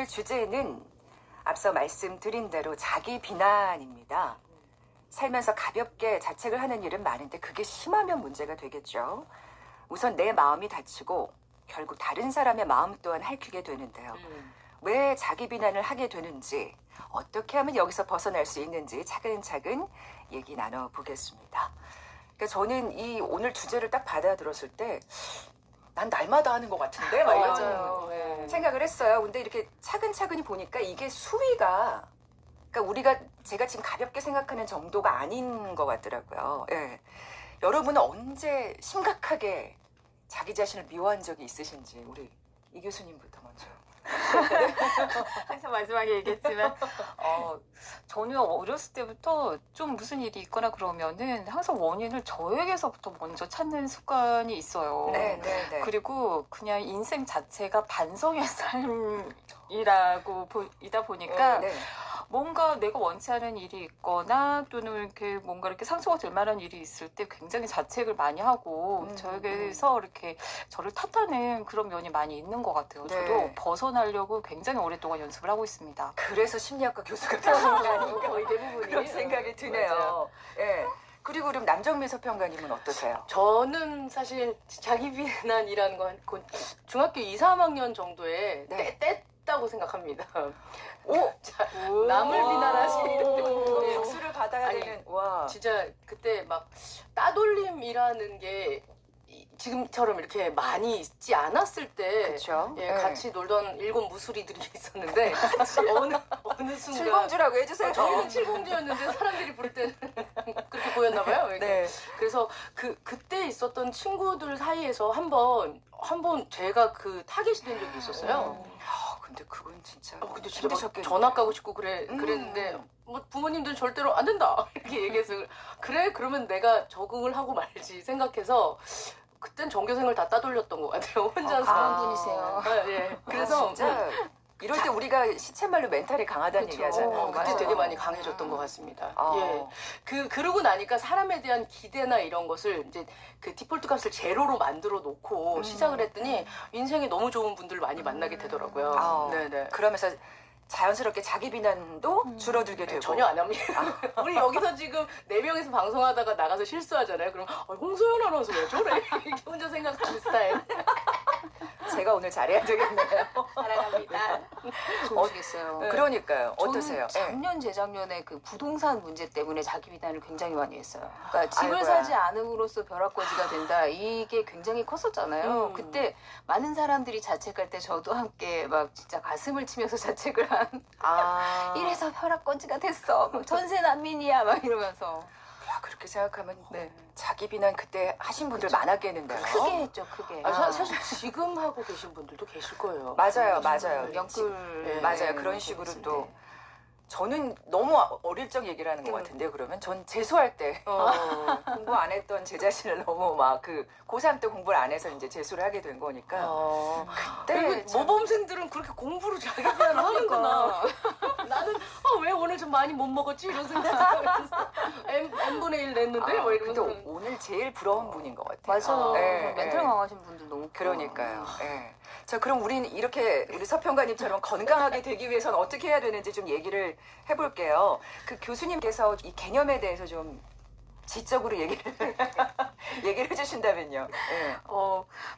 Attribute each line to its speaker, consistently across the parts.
Speaker 1: 주제는 앞서 말씀드린 대로 자기 비난입니다. 살면서 가볍게 자책을 하는 일은 많은데 그게 심하면 문제가 되겠죠. 우선 내 마음이 다치고 결국 다른 사람의 마음 또한 핥히게 되는데요. 왜 자기 비난을 하게 되는지, 어떻게 하면 여기서 벗어날 수 있는지 차근차근 얘기 나눠보겠습니다. 그러니까 저는 이 오늘 주제를 딱 받아들었을 때 난 날마다 하는 것 같은데 막 이런
Speaker 2: 맞아요.
Speaker 1: 생각을 했어요. 근데 이렇게 차근차근히 보니까 이게 수위가, 그러니까 제가 지금 가볍게 생각하는 정도가 아닌 것 같더라고요. 예. 여러분은 언제 심각하게 자기 자신을 미워한 적이 있으신지 우리 이 교수님부터 먼저.
Speaker 2: 항상 마지막에 얘기했지만 저는 어렸을 때부터 좀 무슨 일이 있거나 그러면은 항상 원인을 저에게서부터 먼저 찾는 습관이 있어요.
Speaker 1: 네.
Speaker 2: 그리고 그냥 인생 자체가 반성의 삶이라고 이다 보니까
Speaker 1: 네.
Speaker 2: 뭔가 내가 원치 않은 일이 있거나 또는 이렇게 뭔가 이렇게 상처가 될 만한 일이 있을 때 굉장히 자책을 많이 하고 저에게서 이렇게 저를 탓하는 그런 면이 많이 있는 것 같아요.
Speaker 1: 네.
Speaker 2: 저도 벗어나려고 굉장히 오랫동안 연습을 하고 있습니다.
Speaker 1: 그래서 심리학과 교수가 되신 게 아닌가
Speaker 3: 거의 대부분이
Speaker 1: 그런 생각이 드네요.
Speaker 3: 맞아요.
Speaker 1: 예. 그리고 그럼 남정미 서평가님은 어떠세요?
Speaker 3: 저는 사실 자기 비난이라는 건 중학교 2, 3학년 정도에
Speaker 1: 네.
Speaker 3: 뗐다고 생각합니다.
Speaker 1: 오!
Speaker 3: 남을 비난하시
Speaker 1: 이거
Speaker 3: 네.
Speaker 1: 박수를 받아야
Speaker 3: 아니,
Speaker 1: 되는. 와.
Speaker 3: 진짜 그때 막 따돌림이라는 게 지금처럼 이렇게 많이 있지 않았을 때
Speaker 1: 그렇죠.
Speaker 3: 예, 같이 놀던 일곱 무수리들이 있었는데 어느 순간
Speaker 1: 칠공주라고 해주세요.
Speaker 3: 저희는 칠공주였는데 사람들이 부를 때는 그렇게 보였나 봐요. 이렇게.
Speaker 1: 네.
Speaker 3: 그래서 그때 있었던 친구들 사이에서 한 번 제가 그 타겟이 된 적이 있었어요.
Speaker 1: 근데 그건 진짜.
Speaker 3: 근데 진짜 막
Speaker 1: 힘드셨겠네요.
Speaker 3: 전학 가고 싶고 그랬는데 뭐 부모님들은 절대로 안 된다 이렇게 얘기해서 그래 그러면 내가 적응을 하고 말지 생각해서 그땐 전교생을 다 따돌렸던 것 같아요. 혼자서.
Speaker 2: 강한 분이세요.
Speaker 3: 예. 그래서
Speaker 1: 진짜 이럴 때 우리가 시체말로 멘탈이 강하다는
Speaker 3: 그쵸.
Speaker 1: 얘기하잖아요.
Speaker 3: 그때
Speaker 1: 맞아요.
Speaker 3: 되게 많이 강해졌던 것 같습니다.
Speaker 1: 아.
Speaker 3: 예. 그러고 나니까 사람에 대한 기대나 이런 것을 이제 그 디폴트 값을 제로로 만들어 놓고 시작을 했더니 인생에 너무 좋은 분들 많이 만나게 되더라고요.
Speaker 1: 아.
Speaker 3: 네네.
Speaker 1: 그러면서 자연스럽게 자기 비난도 줄어들게 되고.
Speaker 3: 전혀 안 합니다. 우리 여기서 지금 4명이서 방송하다가 나가서 실수하잖아요. 그럼 홍소연 아나운서 왜 저래? 이렇게 혼자 생각하는 스타일.
Speaker 1: 제가 오늘 잘해야 되겠네요.
Speaker 3: 사랑합니다.
Speaker 2: 좋으시겠어요.
Speaker 1: 그러니까요.
Speaker 2: 저는
Speaker 1: 어떠세요? 예.
Speaker 2: 작년 재작년에 그 부동산 문제 때문에 자기 비난을 굉장히 많이 했어요. 그러니까 집을
Speaker 1: 아이고야.
Speaker 2: 사지 않음으로써 벼락거지가 된다. 이게 굉장히 컸었잖아요. 그때 많은 사람들이 자책할 때 저도 함께 막 진짜 가슴을 치면서 자책을 한.
Speaker 1: 아.
Speaker 2: 이래서 벼락거지가 됐어. 막 전세 난민이야. 막 이러면서.
Speaker 1: 야, 그렇게 생각하면
Speaker 2: 네.
Speaker 1: 자기 비난 그때 하신 분들 많았겠는데요.
Speaker 2: 크게 했죠, 크게.
Speaker 3: 사실 지금 하고 계신 분들도 계실 거예요.
Speaker 1: 맞아요.
Speaker 2: 영끌.
Speaker 3: 네,
Speaker 1: 맞아요. 그런 식으로 또. 저는 너무 어릴 적 얘기를 하는 것 같은데요. 그러면 전 재수할 때 공부 안 했던 제 자신을 너무 막 고3 때 공부를 안 해서 이제 재수를 하게 된 거니까 그때
Speaker 3: 그리고
Speaker 1: 참-
Speaker 3: 모범생들은 그렇게 공부를 자기 비난을 하는구나. 나는 왜 오늘 좀 많이 못 먹었지 이런 생각하면서 n분의 1 냈는데 뭐 이러면서
Speaker 1: 근데 오늘 제일 부러운 분인 것 같아요.
Speaker 2: 맞아요.
Speaker 1: 예,
Speaker 2: 멘탈
Speaker 1: 예.
Speaker 2: 강하신 분들 너무
Speaker 1: 그러니까요. 예. 자, 그럼 우리는 이렇게 우리 서평가님처럼 건강하게 되기 위해서는 어떻게 해야 되는지 좀 얘기를 해볼게요. 그 교수님께서 이 개념에 대해서 좀 지적으로 얘기를 해주신다면요. 예.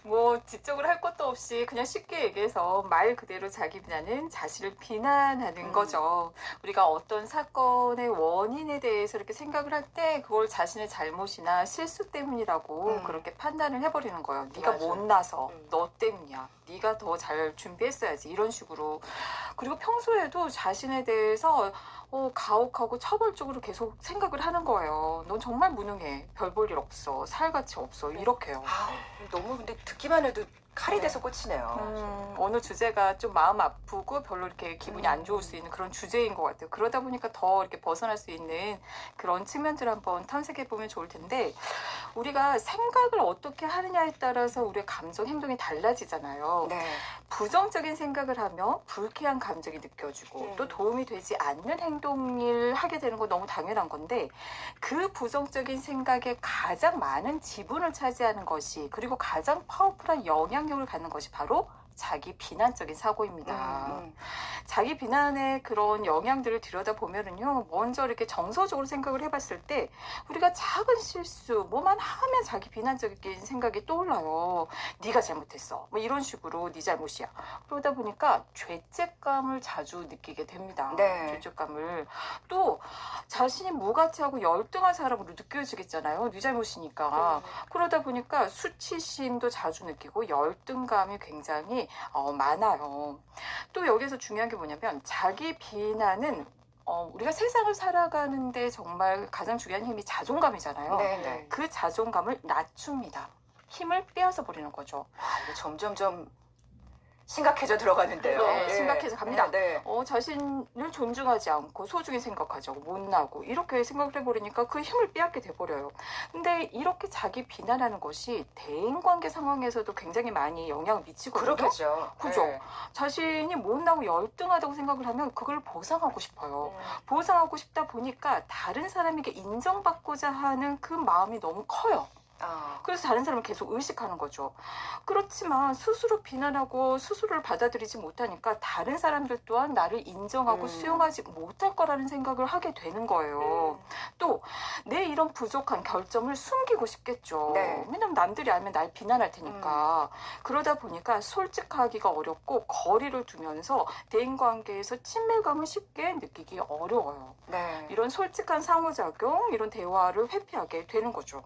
Speaker 2: 뭐 지적을 할 것도 없이 그냥 쉽게 얘기해서 말 그대로 자기 비난은 자신을 비난하는 거죠. 우리가 어떤 사건의 원인에 대해서 이렇게 생각을 할 때 그걸 자신의 잘못이나 실수 때문이라고 그렇게 판단을 해버리는 거예요. 네가
Speaker 3: 맞아요.
Speaker 2: 못나서 너 때문이야. 네가 더 잘 준비했어야지. 이런 식으로. 그리고 평소에도 자신에 대해서 가혹하고 처벌적으로 계속 생각을 하는 거예요. 넌 정말 무능해. 별 볼 일 없어. 살가치 없어. 이렇게요.
Speaker 1: 너무 근데 듣기만 해도 칼이 돼서 꽂히네요.
Speaker 2: 어느 주제가 좀 마음 아프고 별로 이렇게 기분이 안 좋을 수 있는 그런 주제인 것 같아요. 그러다 보니까 더 이렇게 벗어날 수 있는 그런 측면들을 한번 탐색해 보면 좋을 텐데, 우리가 생각을 어떻게 하느냐에 따라서 우리의 감정, 행동이 달라지잖아요.
Speaker 1: 네.
Speaker 2: 부정적인 생각을 하면 불쾌한 감정이 느껴지고 또 도움이 되지 않는 행동을 하게 되는 건 너무 당연한 건데, 그 부정적인 생각에 가장 많은 지분을 차지하는 것이, 그리고 가장 파워풀한 영향력을 갖는 것이 바로 자기 비난적인 사고입니다. 자기 비난의 그런 영향들을 들여다보면은요, 먼저 이렇게 정서적으로 생각을 해봤을 때 우리가 작은 실수, 뭐만 하면 자기 비난적인 생각이 떠올라요. 네가 잘못했어. 뭐 이런 식으로 네 잘못이야. 그러다 보니까 죄책감을 자주 느끼게 됩니다.
Speaker 1: 네.
Speaker 2: 죄책감을. 또 자신이 무가치하고 열등한 사람으로 느껴지겠잖아요. 네 잘못이니까. 그러다 보니까 수치심도 자주 느끼고 열등감이 굉장히 많아요. 또 여기서 중요한 게 뭐냐면 자기 비난은 우리가 세상을 살아가는데 정말 가장 중요한 힘이 자존감이잖아요.
Speaker 1: 네네.
Speaker 2: 그 자존감을 낮춥니다. 힘을 빼앗아 버리는 거죠.
Speaker 1: 이게 점점점 심각해져 들어가는데요.
Speaker 2: 네, 심각해져 갑니다.
Speaker 1: 네.
Speaker 2: 자신을 존중하지 않고 소중히 생각하지 않고 못나고 이렇게 생각을 해버리니까 그 힘을 빼앗게 돼버려요. 근데 이렇게 자기 비난하는 것이 대인관계 상황에서도 굉장히 많이 영향을 미치거든요.
Speaker 1: 그렇겠죠.
Speaker 2: 그죠?
Speaker 1: 네.
Speaker 2: 자신이 못나고 열등하다고 생각을 하면 그걸 보상하고 싶어요. 보상하고 싶다 보니까 다른 사람에게 인정받고자 하는 그 마음이 너무 커요. 그래서 다른 사람을 계속 의식하는 거죠. 그렇지만 스스로 비난하고 스스로를 받아들이지 못하니까 다른 사람들 또한 나를 인정하고 수용하지 못할 거라는 생각을 하게 되는 거예요. 또 내 이런 부족한 결점을 숨기고 싶겠죠.
Speaker 1: 네.
Speaker 2: 왜냐면 남들이 알면 날 비난할 테니까. 그러다 보니까 솔직하기가 어렵고 거리를 두면서 대인관계에서 친밀감을 쉽게 느끼기 어려워요.
Speaker 1: 네.
Speaker 2: 이런 솔직한 상호작용, 이런 대화를 회피하게 되는 거죠.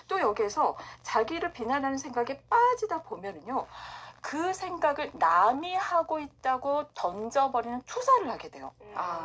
Speaker 2: 또 여기에서 자기를 비난하는 생각에 빠지다 보면은요, 그 생각을 남이 하고 있다고 던져버리는 투사를 하게 돼요.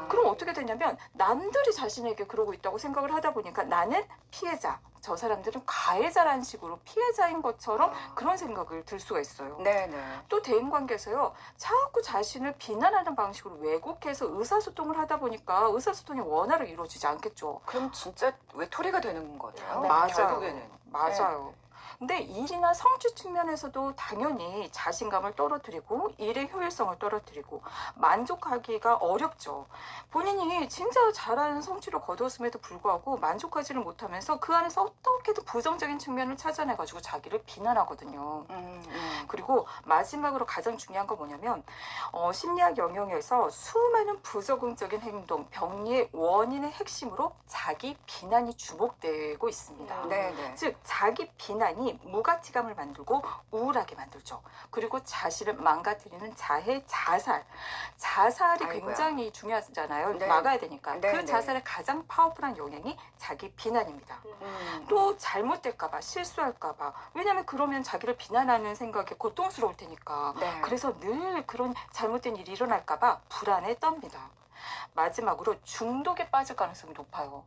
Speaker 2: 그럼 어떻게 되냐면 남들이 자신에게 그러고 있다고 생각을 하다 보니까 나는 피해자, 저 사람들은 가해자라는 식으로 피해자인 것처럼 그런 생각을 들 수가 있어요.
Speaker 1: 네네.
Speaker 2: 또 대인관계에서요, 자꾸 자신을 비난하는 방식으로 왜곡해서 의사소통을 하다 보니까 의사소통이 원활하게 이루어지지 않겠죠.
Speaker 1: 그럼 진짜 외톨이가 되는 거네요.
Speaker 2: 맞아요.
Speaker 1: 결국에는.
Speaker 2: 맞아요. 근데 일이나 성취 측면에서도 당연히 자신감을 떨어뜨리고 일의 효율성을 떨어뜨리고 만족하기가 어렵죠. 본인이 진짜 잘하는 성취를 거두었음에도 불구하고 만족하지를 못하면서 그 안에서 어떻게든 부정적인 측면을 찾아내가지고 자기를 비난하거든요. 그리고 마지막으로 가장 중요한 건 뭐냐면 심리학 영역에서 수많은 부적응적인 행동, 병리의 원인의 핵심으로 자기 비난이 주목되고 있습니다.
Speaker 1: 네네.
Speaker 2: 즉 자기 비난이 무가치감을 만들고 우울하게 만들죠. 그리고 자신을 망가뜨리는 자살이
Speaker 1: 아이고야.
Speaker 2: 굉장히 중요하잖아요.
Speaker 1: 네.
Speaker 2: 막아야 되니까.
Speaker 1: 네,
Speaker 2: 그
Speaker 1: 네.
Speaker 2: 자살의 가장 파워풀한 영향이 자기 비난입니다. 또 잘못될까봐 실수할까봐. 왜냐하면 그러면 자기를 비난하는 생각이 고통스러울 테니까.
Speaker 1: 네.
Speaker 2: 그래서 늘 그런 잘못된 일이 일어날까봐 불안에 떱니다. 마지막으로 중독에 빠질 가능성이 높아요.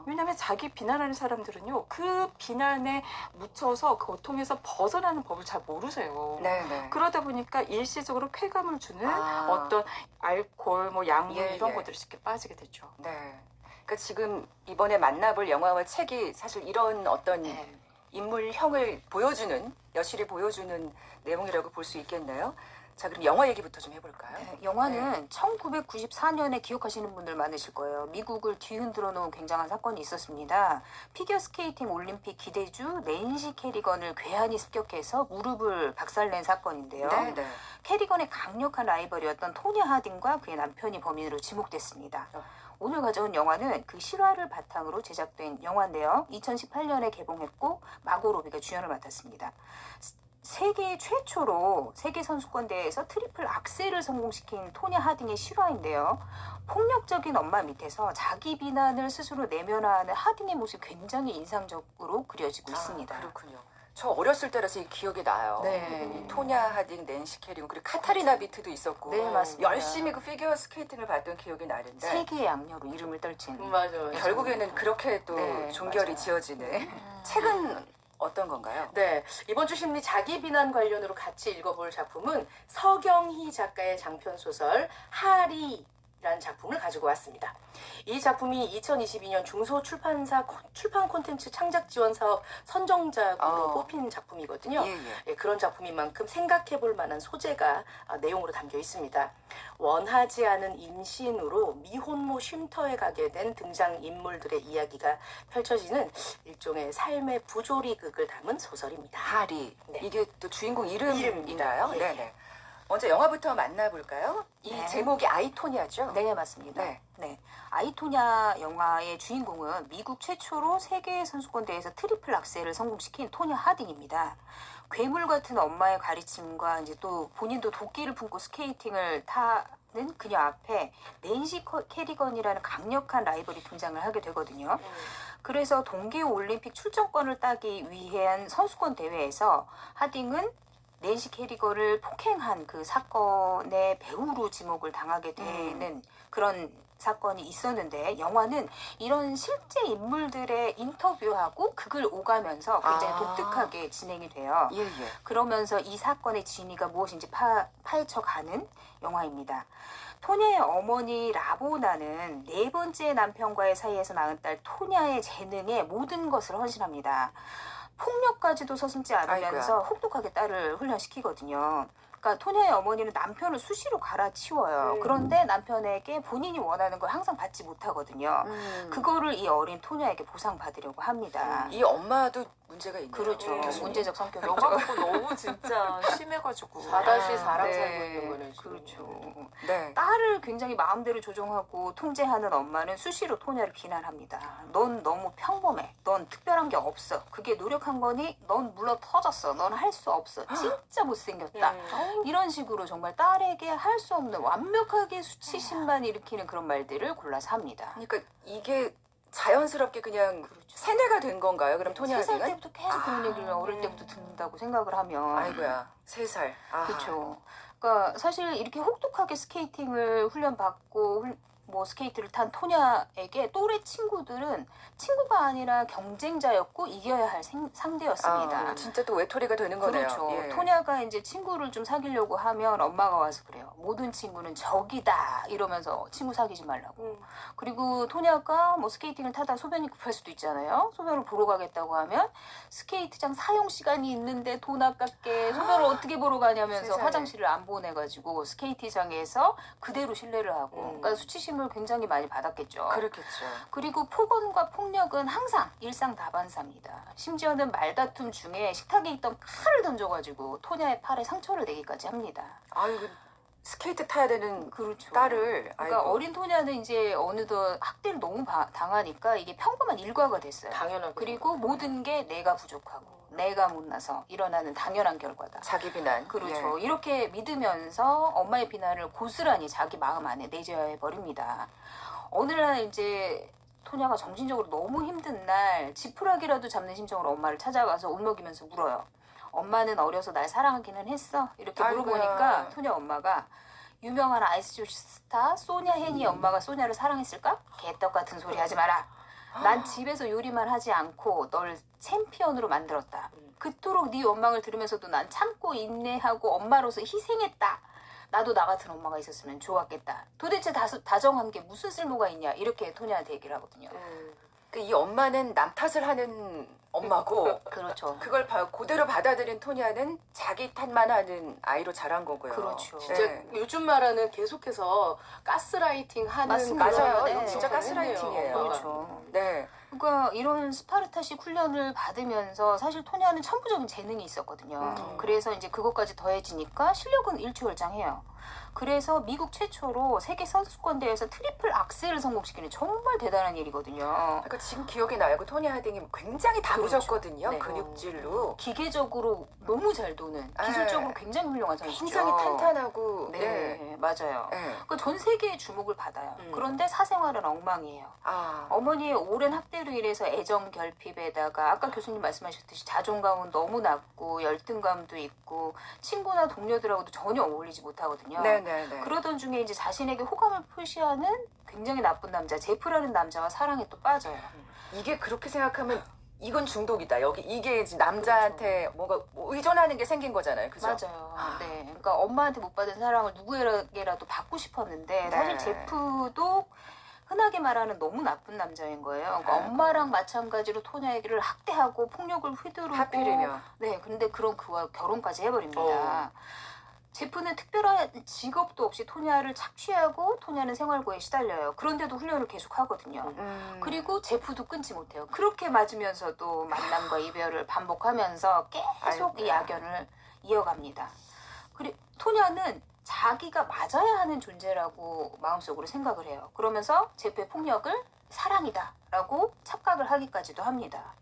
Speaker 2: 왜냐하면 자기 비난하는 사람들은요, 그 비난에 묻혀서 그 고통에서 벗어나는 법을 잘 모르세요.
Speaker 1: 네네.
Speaker 2: 그러다 보니까 일시적으로 쾌감을 주는
Speaker 1: 아.
Speaker 2: 어떤 알코올, 뭐 약물
Speaker 1: 예,
Speaker 2: 이런
Speaker 1: 예.
Speaker 2: 것들이 쉽게 빠지게 되죠.
Speaker 1: 네. 그러니까 지금 이번에 만나볼 영화와 책이 사실 이런 어떤
Speaker 2: 네.
Speaker 1: 인물형을 보여주는, 여실히 보여주는 내용이라고 볼 수 있겠네요. 자, 그럼 영화 얘기부터 좀 해볼까요?
Speaker 4: 네, 영화는 1994년에 기억하시는 분들 많으실 거예요. 미국을 뒤흔들어 놓은 굉장한 사건이 있었습니다. 피겨스케이팅 올림픽 기대주 낸시 캐리건을 괴한이 습격해서 무릎을 박살낸 사건인데요.
Speaker 1: 네네.
Speaker 4: 캐리건의 강력한 라이벌이었던 토냐 하딩과 그의 남편이 범인으로 지목됐습니다. 오늘 가져온 영화는 그 실화를 바탕으로 제작된 영화인데요. 2018년에 개봉했고 마고 로비가 주연을 맡았습니다. 세계 최초로 세계선수권대회에서 트리플 악셀을 성공시킨 토냐 하딩의 실화인데요. 폭력적인 엄마 밑에서 자기 비난을 스스로 내면화하는 하딩의 모습이 굉장히 인상적으로 그려지고 있습니다.
Speaker 1: 그렇군요. 저 어렸을 때라서 이 기억이 나요.
Speaker 4: 네.
Speaker 1: 이 토냐 하딩, 낸시 캐리건, 그리고 카타리나 비트도 있었고
Speaker 4: 네, 맞습니다.
Speaker 1: 열심히 그 피겨 스케이팅을 봤던 기억이 나는데
Speaker 4: 세계의 악녀로 이름을 떨친.
Speaker 3: 맞아요.
Speaker 1: 결국에는 그렇게 또
Speaker 4: 네,
Speaker 1: 종결이
Speaker 4: 맞아요.
Speaker 1: 지어지는 책은 어떤 건가요?
Speaker 3: 네, 이번 주 심리 자기 비난 관련으로 같이 읽어볼 작품은 서경희 작가의 장편 소설 하리라는 작품을 가지고 왔습니다. 이 작품이 2022년 중소출판사 출판 콘텐츠 창작 지원 사업 선정작으로 뽑힌 작품이거든요. 예, 그런 작품인 만큼 생각해볼 만한 소재가 내용으로 담겨 있습니다. 원하지 않은 임신으로 미혼모 쉼터에 가게 된 등장인물들의 이야기가 펼쳐지는 일종의 삶의 부조리 극을 담은 소설입니다.
Speaker 1: 하리.
Speaker 3: 네.
Speaker 1: 이게 또 주인공 이름이다요?
Speaker 3: 예.
Speaker 1: 네네. 먼저 영화부터 만나볼까요? 이
Speaker 4: 네.
Speaker 1: 제목이 아이토니아죠?
Speaker 4: 네, 맞습니다.
Speaker 1: 네.
Speaker 4: 네. 아이토냐 영화의 주인공은 미국 최초로 세계 선수권 대회에서 트리플 악셀을 성공시킨 토냐 하딩입니다. 괴물 같은 엄마의 가르침과 이제 또 본인도 도끼를 품고 스케이팅을 타는 그녀 앞에 낸시 캐리건이라는 강력한 라이벌이 등장을 하게 되거든요. 그래서 동계 올림픽 출전권을 따기 위한 선수권 대회에서 하딩은 낸시 캐리건을 폭행한 그 사건의 배우로 지목을 당하게 되는 그런 사건이 있었는데 영화는 이런 실제 인물들의 인터뷰하고 극을 오가면서 굉장히
Speaker 1: 아.
Speaker 4: 독특하게 진행이 돼요.
Speaker 1: 예, 예.
Speaker 4: 그러면서 이 사건의 진위가 무엇인지 파헤쳐가는 영화입니다. 토냐의 어머니 라보나는 네 번째 남편과의 사이에서 낳은 딸 토냐의 재능에 모든 것을 헌신합니다. 폭력까지도 서슴지 않으면서 혹독하게 딸을 훈련시키거든요. 그러니까 토냐의 어머니는 남편을 수시로 갈아치워요. 그런데 남편에게 본인이 원하는 걸 항상 받지 못하거든요. 그거를 이 어린 토냐에게 보상받으려고 합니다.
Speaker 1: 이 엄마도 문제가 있네요.
Speaker 4: 그렇죠.
Speaker 1: 교수님.
Speaker 4: 문제적 성격이죠.
Speaker 2: 영화 보고 너무 진짜 심해가지고.
Speaker 3: 4-4랑
Speaker 4: 네.
Speaker 3: 살고 있는 거는 지금.
Speaker 4: 그렇죠.
Speaker 1: 네.
Speaker 4: 딸을 굉장히 마음대로 조종하고 통제하는 엄마는 수시로 토냐를 비난합니다. 넌 너무 평범해. 넌 특별한 게 없어. 그게 노력한 거니? 넌 물러 터졌어. 넌 할 수 없어. 진짜 못생겼다. 이런 식으로 정말 딸에게 할 수 없는 완벽하게 수치심만 일으키는 그런 말들을 골라서 합니다.
Speaker 1: 그러니까 이게 자연스럽게 그냥 세뇌가 된 건가요? 그럼 토니
Speaker 4: 3살
Speaker 1: 하딩은?
Speaker 4: 때부터 계속 그런 얘기를 어릴 때부터 듣는다고 생각을 하면
Speaker 1: 아이고야, 3살. 아.
Speaker 4: 그렇죠. 그러니까 사실 이렇게 혹독하게 스케이팅을 훈련받고 뭐 스케이트를 탄 토냐에게 또래 친구들은 친구가 아니라 경쟁자였고 이겨야 할 상대였습니다.
Speaker 1: 아, 진짜 또 외톨이가 되는 거네요.
Speaker 4: 그렇죠.
Speaker 1: 예.
Speaker 4: 토냐가 이제 친구를 좀 사귀려고 하면 엄마가 와서 그래요. 모든 친구는 적이다 이러면서 친구 사귀지 말라고. 그리고 토냐가 뭐 스케이팅을 타다 소변이 급할 수도 있잖아요. 소변을 보러 가겠다고 하면 스케이트장 사용 시간이 있는데 돈 아깝게 소변을 어떻게 보러 가냐면서
Speaker 1: 세상에.
Speaker 4: 화장실을 안 보내가지고 스케이트장에서 그대로 실례를 하고 그러니까 수치심을 굉장히 많이 받았겠죠.
Speaker 1: 그렇겠죠.
Speaker 4: 그리고 폭언과 폭력은 항상 일상다반사입니다. 심지어는 말다툼 중에 식탁에 있던 칼을 던져가지고 토냐의 팔에 상처를 내기까지 합니다.
Speaker 1: 아이고, 스케이트 타야 되는
Speaker 4: 그렇죠.
Speaker 1: 딸을.
Speaker 4: 그러니까
Speaker 1: 아이고.
Speaker 4: 어린 토냐는 이제 어느덧 학대를 너무 당하니까 이게 평범한 일과가 됐어요.
Speaker 3: 당연하고.
Speaker 4: 그리고 모든 게 내가 부족하고 내가 못나서 일어나는 당연한 결과다.
Speaker 1: 자기 비난.
Speaker 4: 그렇죠.
Speaker 1: 예.
Speaker 4: 이렇게 믿으면서 엄마의 비난을 고스란히 자기 마음 안에 내재해 버립니다. 어느 날 이제 토냐가 정신적으로 너무 힘든 날 지푸라기라도 잡는 심정으로 엄마를 찾아가서 울먹이면서 물어요. 엄마는 어려서 날 사랑하기는 했어? 이렇게
Speaker 1: 아이고야.
Speaker 4: 물어보니까 토냐 엄마가 유명한 아이스쇼 스타 소냐 헨이 엄마가 소냐를 사랑했을까? 개떡 같은 소리 하지 마라. 난 집에서 요리만 하지 않고 널 챔피언으로 만들었다. 그토록 네 원망을 들으면서도 난 참고 인내하고 엄마로서 희생했다. 나도 나 같은 엄마가 있었으면 좋았겠다. 도대체 다정한 게 무슨 쓸모가 있냐. 이렇게 토냐한테 얘기를 하거든요.
Speaker 1: 그 이 엄마는 남 탓을 하는 엄마고
Speaker 4: 그렇죠.
Speaker 1: 그걸 그대로 받아들인 토니아는 자기 탓만 하는 아이로 자란 거고요.
Speaker 4: 그렇죠.
Speaker 3: 진짜
Speaker 1: 네.
Speaker 3: 요즘 말하는 계속해서 가스라이팅 하는
Speaker 4: 맞습니다.
Speaker 3: 그런
Speaker 1: 맞아요.
Speaker 3: 네,
Speaker 1: 이거 진짜
Speaker 3: 그런
Speaker 1: 가스라이팅이에요.
Speaker 3: 엄마가.
Speaker 4: 그렇죠.
Speaker 1: 네.
Speaker 4: 그러니까 이런 스파르타식 훈련을 받으면서 사실 토냐는 천부적인 재능이 있었거든요. 그래서 이제 그것까지 더해지니까 실력은 일취월장해요. 그래서 미국 최초로 세계 선수권 대회에서 트리플 악셀을 성공시키는 정말 대단한 일이거든요.
Speaker 1: 그러니까 지금 기억이 나요. 그 토니 하딩이 굉장히 다부졌거든요.
Speaker 4: 네.
Speaker 1: 근육질로.
Speaker 4: 기계적으로 너무 잘 도는 기술적으로 굉장히 훌륭한 선수죠.
Speaker 1: 굉장히 탄탄하고.
Speaker 4: 네, 맞아요.
Speaker 1: 네.
Speaker 4: 그러니까 전 세계의 주목을 받아요. 그런데 사생활은 엉망이에요.
Speaker 1: 아.
Speaker 4: 어머니의 오랜 학대로 인해서 애정 결핍에다가 아까 교수님 말씀하셨듯이 자존감은 너무 낮고 열등감도 있고 친구나 동료들하고도 전혀 어울리지 못하거든요.
Speaker 1: 네네네.
Speaker 4: 그러던 중에 이제 자신에게 호감을 표시하는 굉장히 나쁜 남자 제프라는 남자와 사랑에 또 빠져요.
Speaker 1: 이게 그렇게 생각하면 이건 중독이다. 여기 이게 이제 남자한테 뭔가 의존하는 게 생긴 거잖아요. 그죠?
Speaker 4: 맞아요. 네. 그러니까 엄마한테 못 받은 사랑을 누구에게라도 받고 싶었는데 사실
Speaker 1: 네.
Speaker 4: 제프도 흔하게 말하는 너무 나쁜 남자인 거예요. 그러니까
Speaker 1: 아이고.
Speaker 4: 엄마랑 마찬가지로 토냐에게를 학대하고 폭력을 휘두르고
Speaker 1: 하필이면.
Speaker 4: 네, 근데 그런 그와 결혼까지 해버립니다. 제프는 특별한 직업도 없이 토냐를 착취하고 토냐는 생활고에 시달려요. 그런데도 훈련을 계속 하거든요. 그리고 제프도 끊지 못해요. 그렇게 맞으면서도 만남과 이별을 반복하면서 계속 이
Speaker 1: 아이고야.
Speaker 4: 악연을 이어갑니다. 그리고 토냐는 자기가 맞아야 하는 존재라고 마음속으로 생각을 해요. 그러면서 제프의 폭력을 사랑이다라고 착각을 하기까지도 합니다.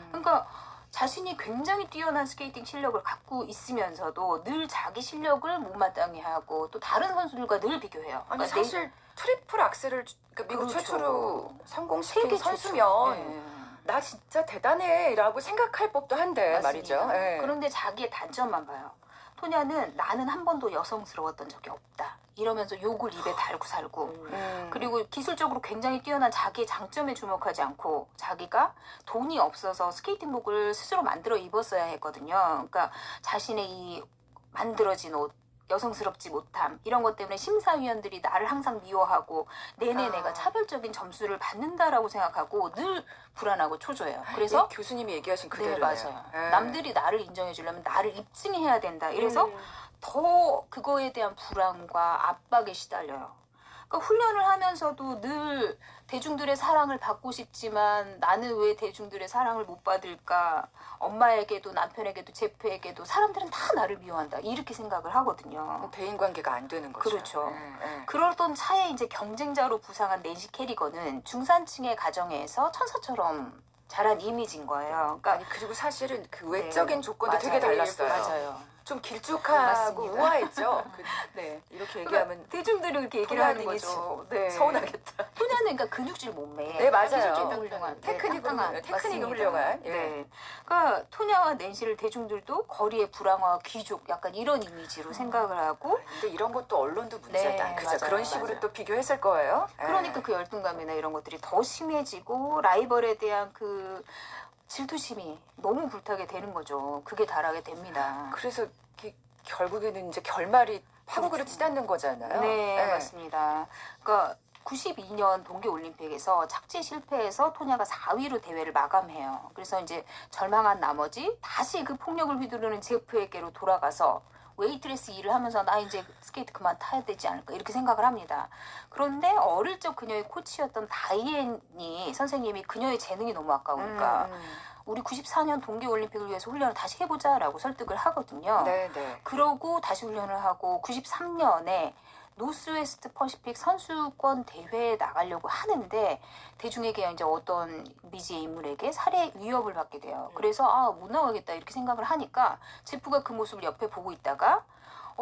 Speaker 4: 그러니까 자신이 굉장히 뛰어난 스케이팅 실력을 갖고 있으면서도 늘 자기 실력을 못마땅해 하고 또 다른 선수들과 늘 비교해요.
Speaker 1: 아니
Speaker 4: 그러니까
Speaker 1: 사실 트리플 악셀을 그러니까 미국
Speaker 4: 그렇죠.
Speaker 1: 최초로 성공시킨
Speaker 4: 세계
Speaker 1: 선수면
Speaker 4: 최초.
Speaker 1: 나 진짜 대단해라고 생각할 법도 한데
Speaker 4: 맞습니다.
Speaker 1: 말이죠. 예.
Speaker 4: 그런데 자기의 단점만 봐요. 토냐는 나는 한 번도 여성스러웠던 적이 없다. 이러면서 욕을 입에 달고 살고 그리고 기술적으로 굉장히 뛰어난 자기의 장점에 주목하지 않고 자기가 돈이 없어서 스케이팅복을 스스로 만들어 입었어야 했거든요. 그러니까 자신의 이 만들어진 옷, 여성스럽지 못함 이런 것 때문에 심사위원들이 나를 항상 미워하고 내내 내가 차별적인 점수를 받는다라고 생각하고 늘 불안하고 초조해요. 그래서
Speaker 1: 이 교수님이 얘기하신
Speaker 4: 네,
Speaker 1: 그대로예요.
Speaker 4: 맞아요.
Speaker 1: 예.
Speaker 4: 남들이 나를 인정해 주려면 나를 입증해야 된다. 이래서 더 그거에 대한 불안과 압박에 시달려요. 그러니까 훈련을 하면서도 늘 대중들의 사랑을 받고 싶지만 나는 왜 대중들의 사랑을 못 받을까? 엄마에게도 남편에게도 제프에게도 사람들은 다 나를 미워한다. 이렇게 생각을 하거든요.
Speaker 1: 대인 관계가 안 되는 거죠.
Speaker 4: 그렇죠.
Speaker 1: 예.
Speaker 4: 그러던 차에 이제 경쟁자로 부상한 낸시 캐리건은 중산층의 가정에서 천사처럼 자란 이미지인 거예요. 그러니까
Speaker 1: 아니 그리고 사실은 그 외적인
Speaker 4: 네,
Speaker 1: 조건도 되게
Speaker 4: 맞아요.
Speaker 1: 달랐어요.
Speaker 4: 맞아요.
Speaker 1: 좀 길쭉하고
Speaker 4: 맞습니다.
Speaker 1: 우아했죠.
Speaker 4: 네.
Speaker 1: 이렇게 얘기하면
Speaker 4: 대중들이 그렇게 얘기를
Speaker 1: 토냐는
Speaker 4: 하는 거죠. 네.
Speaker 1: 서운하겠다.
Speaker 4: 토냐는 그러니까 근육질 몸매.
Speaker 1: 네, 맞아요.
Speaker 4: 기술적으로 훌륭한.
Speaker 1: 테크닉으로
Speaker 4: 땅땅한.
Speaker 1: 테크닉이
Speaker 4: 맞습니다.
Speaker 1: 훌륭한. 예.
Speaker 4: 네. 그러니까 토냐와 낸시를 대중들도 거리의 불황화 귀족 약간 이런 이미지로 생각을 하고
Speaker 1: 근데 이런 것도 언론도 문제다.
Speaker 4: 네,
Speaker 1: 그죠?
Speaker 4: 맞아요,
Speaker 1: 그런 식으로
Speaker 4: 맞아요.
Speaker 1: 또 비교했을 거예요. 예.
Speaker 4: 그러니까 그 열등감이나 이런 것들이 더 심해지고 라이벌에 대한 그 질투심이 너무 불타게 되는 거죠. 그게 달하게 됩니다.
Speaker 1: 그래서 결국에는 이제 결말이 파국으로
Speaker 4: 그렇죠.
Speaker 1: 치닫는 거잖아요.
Speaker 4: 네,
Speaker 1: 예.
Speaker 4: 맞습니다. 그러니까 92년 동계올림픽에서 착지 실패해서 토냐가 4위로 대회를 마감해요. 그래서 이제 절망한 나머지 다시 그 폭력을 휘두르는 제프에게로 돌아가서 웨이트레스 일을 하면서 나 이제 스케이트 그만 타야 되지 않을까 이렇게 생각을 합니다. 그런데 어릴 적 그녀의 코치였던 다이앤이 선생님이 그녀의 재능이 너무 아까우니까 우리 94년 동계올림픽을 위해서 훈련을 다시 해보자라고 설득을 하거든요.
Speaker 1: 네, 네.
Speaker 4: 그러고 다시 훈련을 하고 93년에 노스웨스트 퍼시픽 선수권 대회에 나가려고 하는데 대중에게 이제 어떤 미지의 인물에게 살해 위협을 받게 돼요. 그래서 못 나가겠다 이렇게 생각을 하니까 제프가 그 모습을 옆에 보고 있다가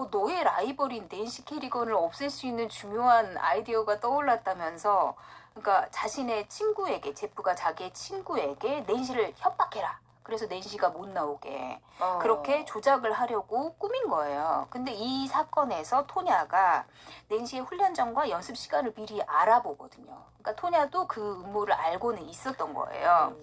Speaker 4: 너의 라이벌인 낸시 캐리건을 없앨 수 있는 중요한 아이디어가 떠올랐다면서 그러니까 자신의 친구에게 제프가 자기의 친구에게 낸시를 협박해라. 그래서 낸시가 못 나오게 그렇게 조작을 하려고 꾸민 거예요. 근데 이 사건에서 토냐가 낸시의 훈련장과 연습 시간을 미리 알아보거든요. 그러니까 토냐도 그 음모를 알고는 있었던 거예요.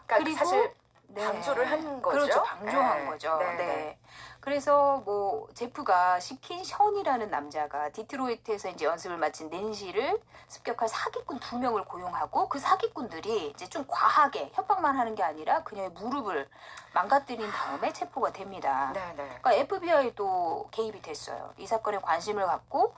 Speaker 1: 그러니까
Speaker 4: 그리고
Speaker 1: 사실
Speaker 4: 네.
Speaker 1: 방조를 한 거죠.
Speaker 4: 그렇죠. 방조한
Speaker 1: 네.
Speaker 4: 거죠.
Speaker 1: 네,
Speaker 4: 네.
Speaker 1: 네.
Speaker 4: 그래서 뭐 제프가 시킨 션이라는 남자가 디트로이트에서 이제 연습을 마친 낸시를 습격할 사기꾼 2명을 고용하고 그 사기꾼들이 이제 좀 과하게 협박만 하는 게 아니라 그녀의 무릎을 망가뜨린 다음에 체포가 됩니다.
Speaker 1: 네, 네.
Speaker 4: 그러니까 FBI도 개입이 됐어요. 이 사건에 관심을 갖고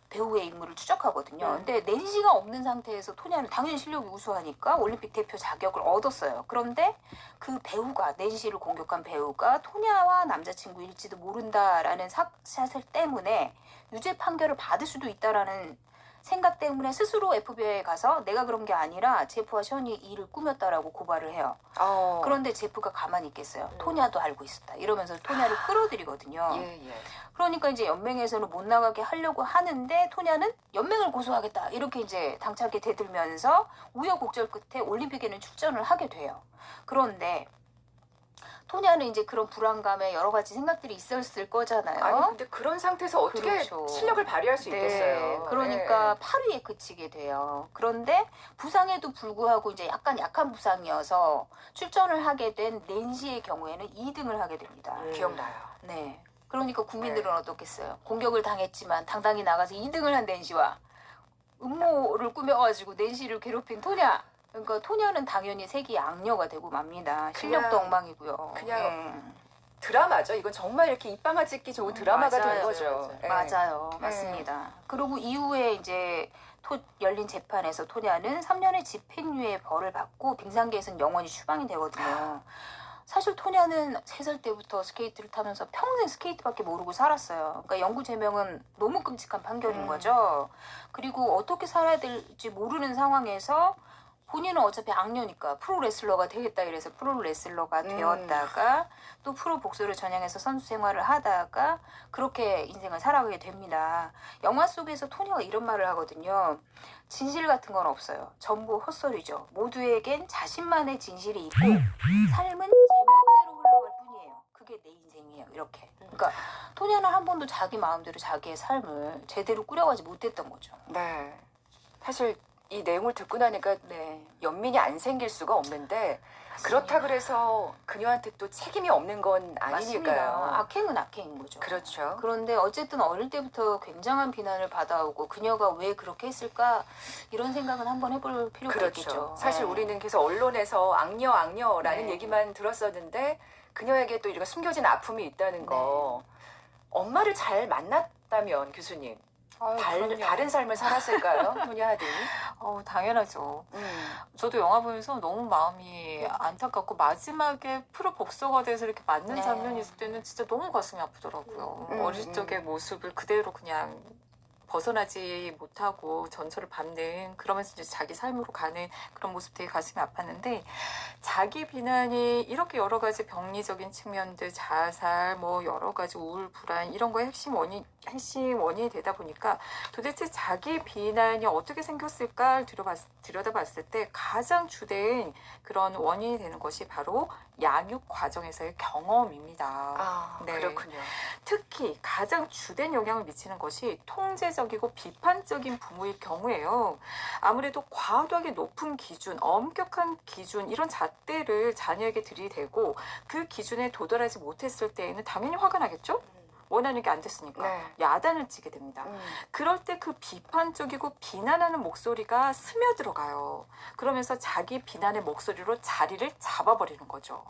Speaker 4: 배우의 인물을 추적하거든요. 근데 낸시가 없는 상태에서 토냐는 당연히 실력이 우수하니까 올림픽 대표 자격을 얻었어요. 그런데 그 배우가 낸시를 공격한 배우가 토냐와 남자친구일지도 모른다라는 샷을 때문에 유죄 판결을 받을 수도 있다라는 생각 때문에 스스로 FBI에 가서 내가 그런 게 아니라 제프와 션이 일을 꾸몄다라고 고발을 해요. 그런데 제프가 가만히 있겠어요. 토냐도 알고 있었다. 이러면서 토냐를 끌어들이거든요.
Speaker 1: 예, 예.
Speaker 4: 그러니까 이제 연맹에서는 못 나가게 하려고 하는데 토냐는 연맹을 고소하겠다. 이렇게 이제 당차게 대들면서 우여곡절 끝에 올림픽에는 출전을 하게 돼요. 그런데 토냐는 이제 그런 불안감에 여러 가지 생각들이 있었을 거잖아요.
Speaker 1: 아니 근데 그런 상태에서 어떻게
Speaker 4: 그렇죠.
Speaker 1: 실력을 발휘할 수 있겠어요.
Speaker 4: 그러니까 8위에 그치게 돼요. 그런데 부상에도 불구하고 이제 약간 약한 부상이어서 출전을 하게 된 낸시의 경우에는 2등을 하게 됩니다.
Speaker 1: 기억나요.
Speaker 4: 네. 그러니까 국민들은 어떻겠어요? 공격을 당했지만 당당히 나가서 2등을 한 낸시와 음모를 꾸며가지고 낸시를 괴롭힌 토냐. 그러니까 토냐는 당연히 세계 악녀가 되고 맙니다. 실력도
Speaker 1: 그냥-
Speaker 4: 엉망이고요.
Speaker 1: 그냥 드라마죠. 이건 정말 이렇게 입방아 찍기 좋은 드라마가 된
Speaker 4: 맞아요.
Speaker 1: 거죠. 예.
Speaker 4: 맞아요. 맞습니다. 그리고 이후에 이제 열린 재판에서 토냐는 3년의 집행유예 벌을 받고 빙상계에서는 영원히 추방이 되거든요. 사실 토냐는 3살 때부터 스케이트를 타면서 평생 스케이트밖에 모르고 살았어요. 그러니까 영구 제명은 너무 끔찍한 판결인 거죠. 그리고 어떻게 살아야 될지 모르는 상황에서 본인은 어차피 악녀니까 프로레슬러가 되겠다 이래서 프로레슬러가 되었다가 또 프로 복수를 전향해서 선수 생활을 하다가 그렇게 인생을 살아가게 됩니다. 영화 속에서 토니가 이런 말을 하거든요. 진실 같은 건 없어요. 전부 헛소리죠. 모두에겐 자신만의 진실이 있고 삶은 제멋대로 흘러갈 뿐이에요. 그게 내 인생이에요. 이렇게. 그러니까 토니는 한 번도 자기 마음대로 자기의 삶을 제대로 꾸려가지 못했던 거죠.
Speaker 1: 네. 사실 이 내용을 듣고 나니까
Speaker 4: 네.
Speaker 1: 연민이 안 생길 수가 없는데 그렇다 그래서 그녀한테 또 책임이 없는 건 아니니까요.
Speaker 4: 맞습니다. 악행은 악행인 거죠.
Speaker 1: 그렇죠.
Speaker 4: 그런데 어쨌든 어릴 때부터 굉장한 비난을 받아오고 그녀가 왜 그렇게 했을까 이런 생각은 한번 해볼 필요가
Speaker 1: 그렇죠.
Speaker 4: 있겠죠.
Speaker 1: 사실
Speaker 4: 네.
Speaker 1: 우리는 계속 언론에서 악녀라는
Speaker 4: 네.
Speaker 1: 얘기만 들었었는데 그녀에게 또 이렇게 숨겨진 아픔이 있다는 거. 엄마를 잘 만났다면 교수님
Speaker 2: 아유, 그럼요.
Speaker 1: 다른 삶을 살았을까요? 토니 하딩.
Speaker 2: 당연하죠. 저도 영화 보면서 너무 마음이 안타깝고 마지막에 프로 복서가 돼서 이렇게 맞는
Speaker 4: 네.
Speaker 2: 장면이 있을 때는 진짜 너무 가슴이 아프더라고요. 어릴 적의 모습을 그대로 그냥 벗어나지 못하고 전철을 밟는 그러면서 이제 자기 삶으로 가는 그런 모습 되게 가슴이 아팠는데 자기 비난이 이렇게 여러 가지 병리적인 측면들 자살 뭐 여러 가지 우울 불안 이런 거의 핵심 원인이 되다 보니까 도대체 자기 비난이 어떻게 생겼을까 들여다봤을 때 가장 주된 그런 원인이 되는 것이 바로 양육 과정에서의 경험입니다.
Speaker 1: 아,
Speaker 2: 네.
Speaker 1: 그렇군요.
Speaker 2: 특히 가장 주된 영향을 미치는 것이 통제적이고 비판적인 부모의 경우에요. 아무래도 과도하게 높은 기준, 엄격한 기준 이런 잣대를 자녀에게 들이대고 그 기준에 도달하지 못했을 때에는 당연히 화가 나겠죠? 원하는 게 안 됐으니까
Speaker 1: 네.
Speaker 2: 야단을 치게 됩니다. 그럴 때 그 비판적이고 비난하는 목소리가 스며들어가요. 그러면서 자기 비난의 목소리로 자리를 잡아버리는 거죠.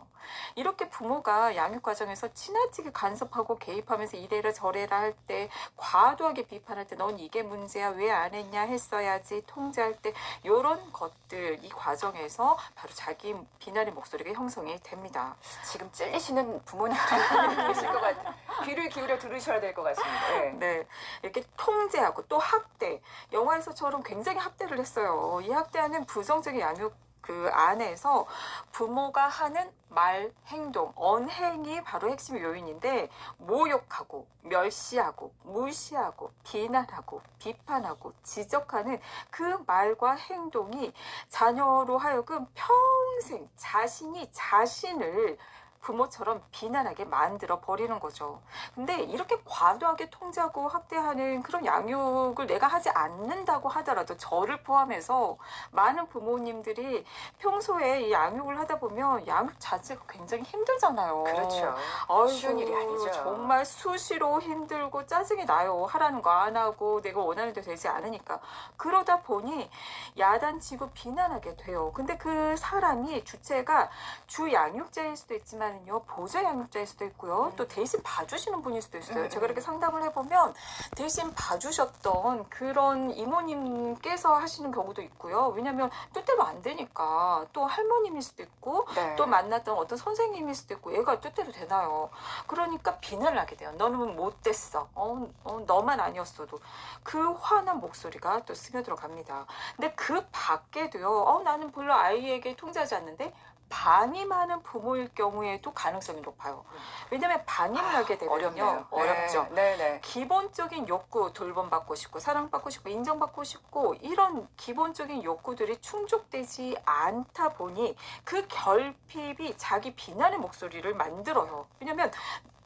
Speaker 2: 이렇게 부모가 양육 과정에서 지나치게 간섭하고 개입하면서 이래라 저래라 할 때 과도하게 비판할 때 넌 이게 문제야 왜 안 했냐 했어야지 통제할 때 이런 것들 이 과정에서 바로 자기 비난의 목소리가 형성이 됩니다.
Speaker 1: 지금 찔리시는 부모님들 계실 것 같아요. 귀를 기울여 들으셔야 될 것 같습니다. 네.
Speaker 2: 네, 이렇게 통제하고 또 학대. 영화에서처럼 굉장히 학대를 했어요. 이 학대하는 부정적인 양육 그 안에서 부모가 하는 말, 행동, 언행이 바로 핵심 요인인데 모욕하고 멸시하고 무시하고 비난하고 비판하고 지적하는 그 말과 행동이 자녀로 하여금 평생 자신이 자신을 부모처럼 비난하게 만들어 버리는 거죠. 근데 이렇게 과도하게 통제하고 학대하는 그런 양육을 내가 하지 않는다고 하더라도 저를 포함해서 많은 부모님들이 평소에 이 양육을 하다 보면 양육 자체가 굉장히 힘들잖아요.
Speaker 1: 그렇죠.
Speaker 2: 아이고,
Speaker 1: 쉬운 일이 아니죠.
Speaker 2: 정말 수시로 힘들고 짜증이 나요. 하라는 거 안 하고 내가 원하는 대로 되지 않으니까. 그러다 보니 야단치고 비난하게 돼요. 근데 그 사람이 주체가 주 양육자일 수도 있지만 보조 양육자일 수도 있고요. 또 대신 봐주시는 분일 수도 있어요. 제가 이렇게 상담을 해보면 대신 봐주셨던 그런 이모님께서 하시는 경우도 있고요. 왜냐하면 뜻대로 안 되니까 또 할머님일 수도 있고
Speaker 1: 네.
Speaker 2: 또 만났던 어떤 선생님일 수도 있고 얘가 뜻대로 되나요? 그러니까 비난을 하게 돼요. 너는 못됐어. 너만 아니었어도 그 화난 목소리가 또 스며들어 갑니다. 근데 그 밖에도요. 나는 별로 아이에게 통제하지 않는데 반임하는 부모일 경우에도 가능성이 높아요. 왜냐하면 반임을 하게 되면요. 어렵죠.
Speaker 1: 네네.
Speaker 2: 기본적인 욕구, 돌봄받고 싶고 사랑받고 싶고 인정받고 싶고 이런 기본적인 욕구들이 충족되지 않다 보니 그 결핍이 자기 비난의 목소리를 만들어요. 왜냐하면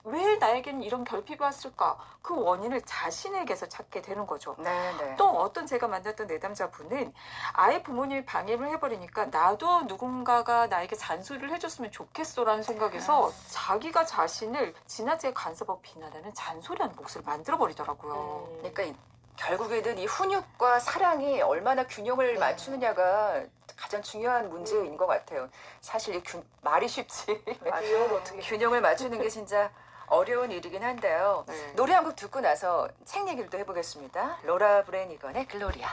Speaker 2: 왜 나에게는 이런 결핍이 왔을까? 그 원인을 자신에게서 찾게 되는 거죠.
Speaker 1: 네네.
Speaker 2: 또 어떤 제가 만났던 내담자분은 아예 부모님이 방임을 해버리니까 나도 누군가가 나에게 잔소리를 해줬으면 좋겠어라는 생각에서 자기가 자신을 지나치게 간섭하고 비난하는 잔소리하는 목소리를 만들어버리더라고요.
Speaker 1: 그러니까 결국에는 이 훈육과 사랑이 얼마나 균형을 맞추느냐가 가장 중요한 문제인 것 같아요. 사실 이 말이 쉽지.
Speaker 3: 맞아요. 어떻게
Speaker 1: 균형을 맞추는 게 진짜 어려운 일이긴 한데요.
Speaker 2: 네.
Speaker 1: 노래 한 곡 듣고 나서 책 얘기를 또 해보겠습니다. 로라 브레니건의 글로리아.